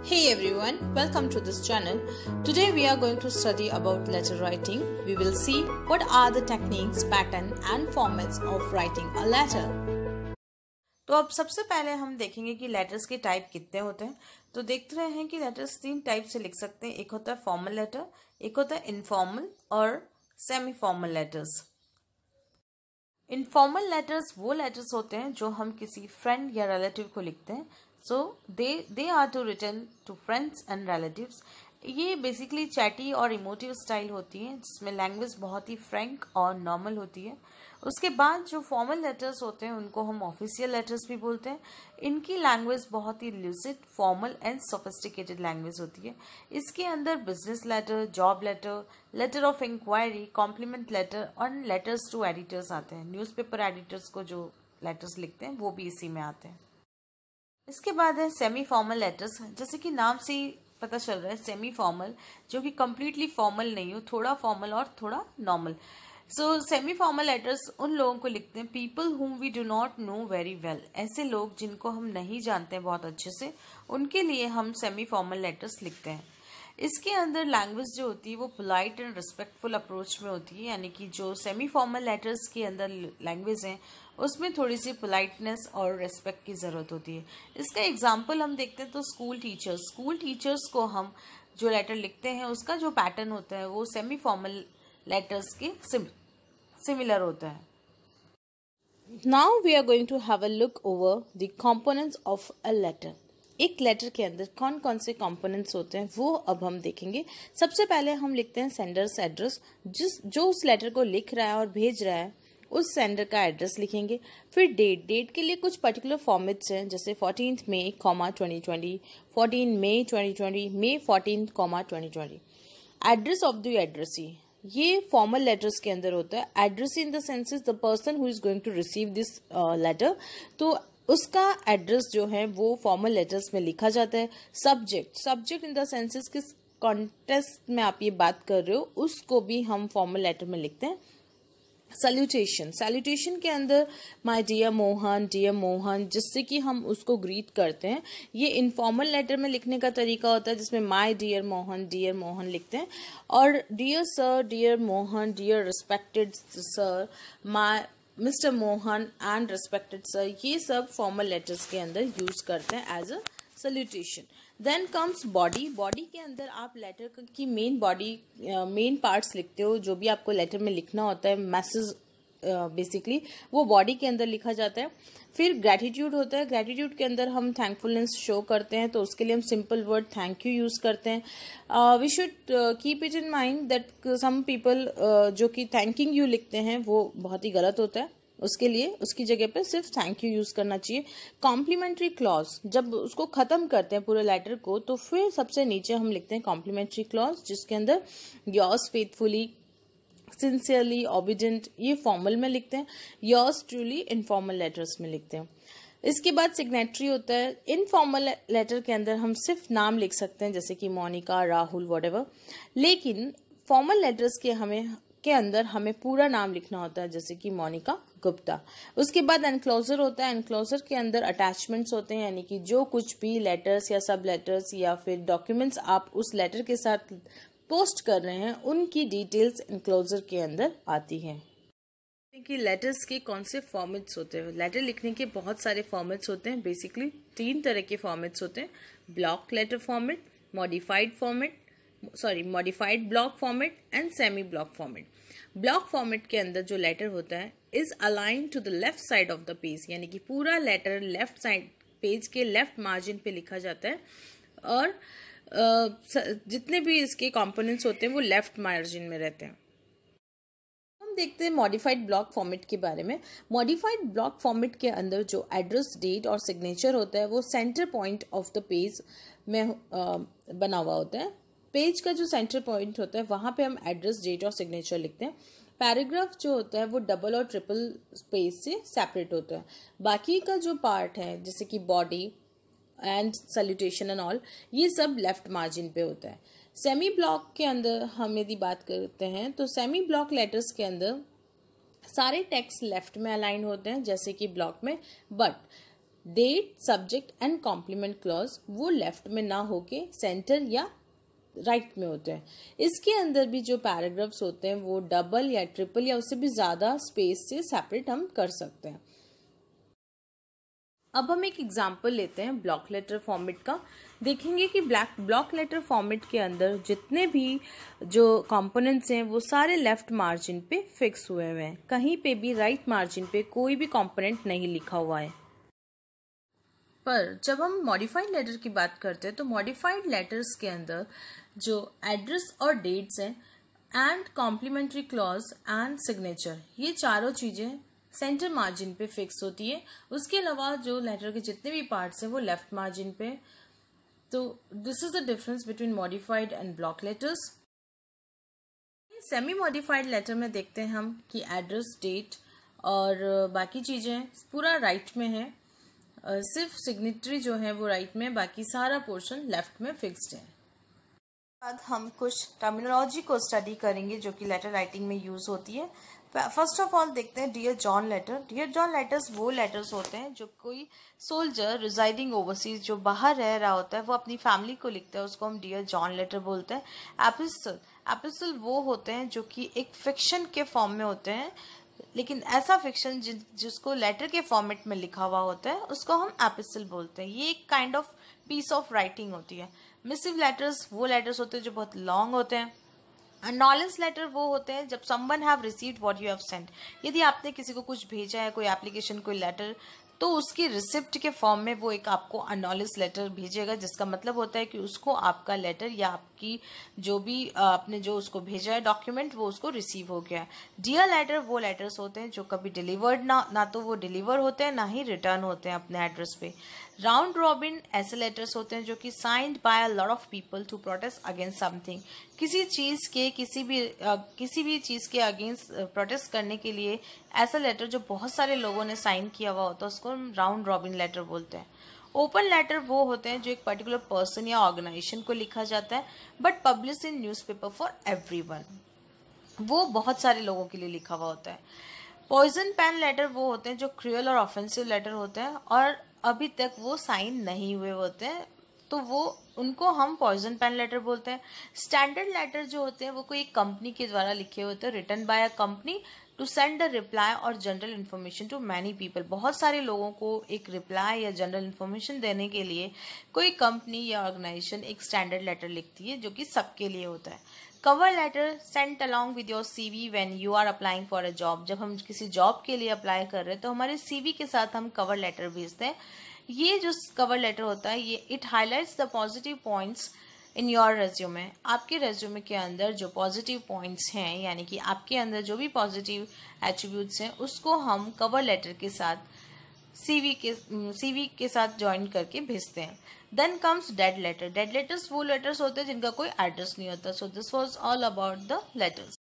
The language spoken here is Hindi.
Hey everyone, welcome to this channel. Today we are going to study about letter writing. We will see what are the techniques, pattern and formats of writing a letter. तो अब सबसे पहले हम देखेंगे कि लेटर्स के टाइप कितने होते हैं। तो देख रहे हैं कि लेटर्स तीन टाइप से लिख सकते हैं। एक होता है फॉर्मल लेटर, एक होता है इनफॉर्मल और semi formal letters. Informal letters वो लेटर्स होते हैं जो हम किसी फ्रेंड या रिलेटिव को लिखते हैं। So they are to return to friends and relatives. ये बेसिकली चैटी और इमोटिव स्टाइल होती है जिसमें लैंग्वेज बहुत ही फ्रैंक और नॉर्मल होती है। उसके बाद जो फॉर्मल लेटर्स होते हैं उनको हम ऑफिशियल लेटर्स भी बोलते हैं। इनकी लैंग्वेज बहुत ही lucid, formal and sophisticated language होती है। इसके अंदर business letter, job letter, letter of inquiry, compliment letter और लेटर्स टू एडिटर्स आते हैं। न्यूज़पेपर एडिटर्स को जो लेटर्स लिखते हैं वो भी इसी में आते हैं। इसके बाद है सेमी फॉर्मल लेटर्स। जैसे कि नाम से ही पता चल रहा है, सेमी फॉर्मल, जो कि कम्प्लीटली फॉर्मल नहीं हो, थोड़ा फॉर्मल और थोड़ा normal. So semi formal letters उन लोगों को लिखते हैं, people whom we do not know very well. ऐसे लोग जिनको हम नहीं जानते हैं बहुत अच्छे से, उनके लिए हम सेमी फॉर्मल लेटर्स लिखते हैं। इसके अंदर लैंग्वेज जो होती है वो पोलाइट एंड रिस्पेक्टफुल अप्रोच में होती है, यानी कि जो सेमी फॉर्मल लेटर्स के अंदर लैंग्वेज है उसमें थोड़ी सी पोलाइटनेस और रिस्पेक्ट की ज़रूरत होती है। इसका एग्जांपल हम देखते हैं तो स्कूल टीचर्स को हम जो लेटर लिखते हैं उसका जो पैटर्न होता है वो सेमी फॉर्मल लेटर्स के सिमिलर होता है। Now we are going to have a look over the components of a letter. एक लेटर के अंदर कौन कौन से कंपोनेंट्स होते हैं वो अब हम देखेंगे। सबसे पहले हम लिखते हैं सेंडर्स एड्रेस। जो उस लेटर को लिख रहा है और भेज रहा है उस सेंडर का एड्रेस लिखेंगे। फिर डेट के लिए कुछ पर्टिकुलर फॉर्मेट्स हैं, जैसे 14 मई 2020, 14 मई 2020, मई 14, 2020। एड्रेस ऑफ द एड्रेसी, ये फॉर्मल लेटर्स के अंदर होता है। Addressee in the sense is the person who is going to receive this letter, तो उसका एड्रेस जो है वो फॉर्मल लेटर्स में लिखा जाता है। सब्जेक्ट इन द सेंसेस किस कॉन्टेक्स्ट में आप ये बात कर रहे हो उसको भी हम फॉर्मल लेटर में लिखते हैं। सैल्यूटेशन के अंदर माय डियर मोहन, जिससे कि हम उसको ग्रीट करते हैं, ये इनफॉर्मल लेटर में लिखने का तरीका होता है जिसमें माय डियर मोहन लिखते हैं। और dear sir, dear Mohan, dear respected sir, my mister Mohan and respected sir, ये सब फॉर्मल लेटर्स के अंदर यूज करते हैं as a salutation. Then comes body के अंदर आप लेटर की मेन पार्ट्स लिखते हो। जो भी आपको लेटर में लिखना होता है, मैसेज बेसिकली वो बॉडी के अंदर लिखा जाता है। फिर ग्रैटिट्यूड होता है। ग्रैटिट्यूड के अंदर हम थैंकफुलनेस शो करते हैं, तो उसके लिए हम simple word thank you use करते हैं। We should keep it in mind that some people जो कि थैंकिंग यू लिखते हैं वो बहुत ही गलत होता है। उसके लिए उसकी जगह पे सिर्फ थैंक यू यूज करना चाहिए। कॉम्प्लीमेंट्री क्लॉज, जब उसको खत्म करते हैं पूरे लेटर को तो फिर सबसे नीचे हम लिखते हैं कॉम्प्लीमेंट्री क्लॉज, जिसके अंदर योर्स फेथफुली, सिंसियरली, ओबीडिएंट, ये फॉर्मल में लिखते हैं। योर्स ट्रूली इनफॉर्मल लेटर्स में लिखते हैं। इसके बाद सिग्नेटरी होता है। इनफॉर्मल लेटर के अंदर हम सिर्फ नाम लिख सकते हैं, जैसे कि मोनिका, राहुल, व्हाटएवर। लेकिन फॉर्मल लेटर्स के अंदर हमें पूरा नाम लिखना होता है, जैसे कि मोनिका गुप्ता। उसके बाद एनक्लोजर होता है। एनक्लोजर के अंदर अटैचमेंट्स होते हैं, यानी कि जो कुछ भी लेटर्स या सब लेटर्स या फिर डॉक्यूमेंट्स आप उस लेटर के साथ पोस्ट कर रहे हैं उनकी डिटेल्स एनक्लोजर के अंदर आती हैं। कि लेटर्स के कौन से फॉर्मेट्स होते हैं। लेटर लिखने के बहुत सारे फॉर्मेट्स होते हैं। बेसिकली 3 तरह के फॉर्मेट्स होते हैं, block letter format, modified block format and semi block format. Block format के अंदर जो लेटर होता है is align to the left side of the page, यानी कि पूरा लेटर लेफ्ट साइड पेज के लेफ्ट मार्जिन पे लिखा जाता है और जितने भी इसके कंपोनेंट्स होते हैं वो लेफ्ट मार्जिन में रहते हैं। हम देखते हैं मॉडिफाइड ब्लॉक फॉर्मेट के बारे में। मॉडिफाइड ब्लॉक फॉर्मेट के अंदर जो एड्रेस, डेट और सिग्नेचर होता है वो centre point of the page में बना हुआ होता है। पेज का जो सेंटर पॉइंट होता है वहां पे हम एड्रेस, डेट और सिग्नेचर लिखते हैं। पैराग्राफ जो होता है वो डबल और ट्रिपल स्पेस से सेपरेट होता है। बाकी का जो पार्ट है जैसे कि body and salutation and all, ये सब लेफ्ट मार्जिन पे होता है। सेमी ब्लॉक के अंदर हम यदि बात करते हैं तो सेमी ब्लॉक लेटर्स के अंदर सारे टेक्स्ट लेफ्ट में अलाइन होते हैं जैसे कि ब्लॉक में, but date, subject and compliment clause वो लेफ्ट में ना होके सेंटर या राइट में होते हैं। इसके अंदर भी जो पैराग्राफ्स होते हैं वो डबल या ट्रिपल या उससे भी ज्यादा स्पेस से सेपरेट हम कर सकते हैं। अब हम एक एग्जाम्पल लेते हैं ब्लॉक लेटर फॉर्मेट का। देखेंगे कि ब्लॉक लेटर फॉर्मेट के अंदर जितने भी जो कंपोनेंट्स हैं वो सारे लेफ्ट मार्जिन पे फिक्स हुए हैं, कहीं पे भी राइट मार्जिन पे कोई भी कंपोनेंट नहीं लिखा हुआ है। पर जब हम मॉडिफाइड लेटर की बात करते हैं तो मॉडिफाइड लेटर्स के अंदर जो एड्रेस और डेट्स हैं and complimentary clause and signature, ये चारों चीजें सेंटर मार्जिन पे फिक्स होती है। उसके अलावा जो लेटर के जितने भी पार्ट्स हैं वो लेफ्ट मार्जिन पे। तो this is the difference between modified and block letters. Semi modified letter में देखते हैं हम कि एड्रेस, डेट और बाकी चीजें पूरा राइट में है, सिर्फ सिग्नेटरी जो है वो राइट में, बाकी सारा पोर्शन लेफ्ट में फिक्स्ड है। बाद हम कुछ टर्मिनोलॉजी को स्टडी करेंगे जो कि लेटर राइटिंग में यूज होती है। फर्स्ट ऑफ ऑल देखते हैं dear John letter. Dear John letters वो लेटर्स होते हैं जो कोई सोल्जर रिजाइडिंग ओवरसीज जो बाहर रह रहा होता है वो अपनी फैमिली को लिखता है, उसको हम डियर जॉन लेटर बोलते हैं। एपिस्टल वो होते हैं जो कि एक फिक्शन के फॉर्म में होते हैं, लेकिन ऐसा फिक्शन जिसको लेटर के फॉर्मेट में लिखा हुआ होता है उसको हम एपिस्टल बोलते हैं। ये एक kind of peace of writing होती है। मिसिव लेटर्स वो लेटर्स होते हैं जो बहुत लॉन्ग होते हैं। अनॉलेंस लेटर वो होते हैं जब someone have received what you have sent. यदि आपने किसी को कुछ भेजा है, कोई एप्लीकेशन, कोई लेटर, तो उसकी रिसिप्ट के फॉर्म में वो एक आपको अनॉलेंस लेटर भेजेगा, जिसका मतलब होता है कि उसको आपका लेटर या आपकी जो भी आपने जो उसको भेजा है डॉक्यूमेंट वो उसको रिसीव हो गया है। डियर लेटर वो लेटर्स होते हैं जो कभी डिलीवर्ड ना तो वो डिलीवर होते हैं ना ही रिटर्न होते हैं अपने एड्रेस पे। राउंड रॉबिन ऐसे लेटर्स होते हैं जो कि signed by a lot of people to protest against something. किसी चीज के किसी भी चीज के अगेंस्ट प्रोटेस्ट करने के लिए ऐसा लेटर जो बहुत सारे लोगों ने साइन किया हुआ होता है उसको हम राउंड रॉबिन लेटर बोलते हैं। ओपन लेटर वो होते हैं जो एक पर्टिकुलर पर्सन या ऑर्गेनाइजेशन को लिखा जाता है but publish in newspaper for everyone, वो बहुत सारे लोगों के लिए लिखा हुआ होता है। पॉइजन पेन लेटर वो होते हैं जो क्रूअल और ऑफेंसिव लेटर होते हैं और अभी तक वो साइन नहीं हुए होते हैं, तो वो उनको हम पॉइजन पेन लेटर बोलते हैं। स्टैंडर्ड लेटर जो होते हैं वो कोई एक कंपनी के द्वारा लिखे होते हैं, written by a company to send a reply और general information to many people. बहुत सारे लोगों को एक रिप्लाई या जनरल इन्फॉर्मेशन देने के लिए कोई कंपनी या ऑर्गेनाइजेशन एक स्टैंडर्ड लेटर लिखती है जो कि सबके लिए होता है। Cover letter sent along with your CV when you are applying for a job. जब हम किसी जॉब के लिए अप्लाई कर रहे हैं तो हमारे सीवी के साथ हम कवर लेटर भेजते हैं। ये जो कवर लेटर होता है ये it highlights the positive points in your resume. आपके रेज्यूमे के अंदर जो पॉजिटिव पॉइंट्स हैं, यानी कि आपके अंदर जो भी पॉजिटिव एट्रीब्यूट्स हैं उसको हम कवर लेटर के साथ सीवी के साथ ज्वाइन करके भेजते हैं। Then comes dead letter. Dead letters वो लेटर्स होते हैं जिनका कोई एड्रेस नहीं होता। So this was all about the letters.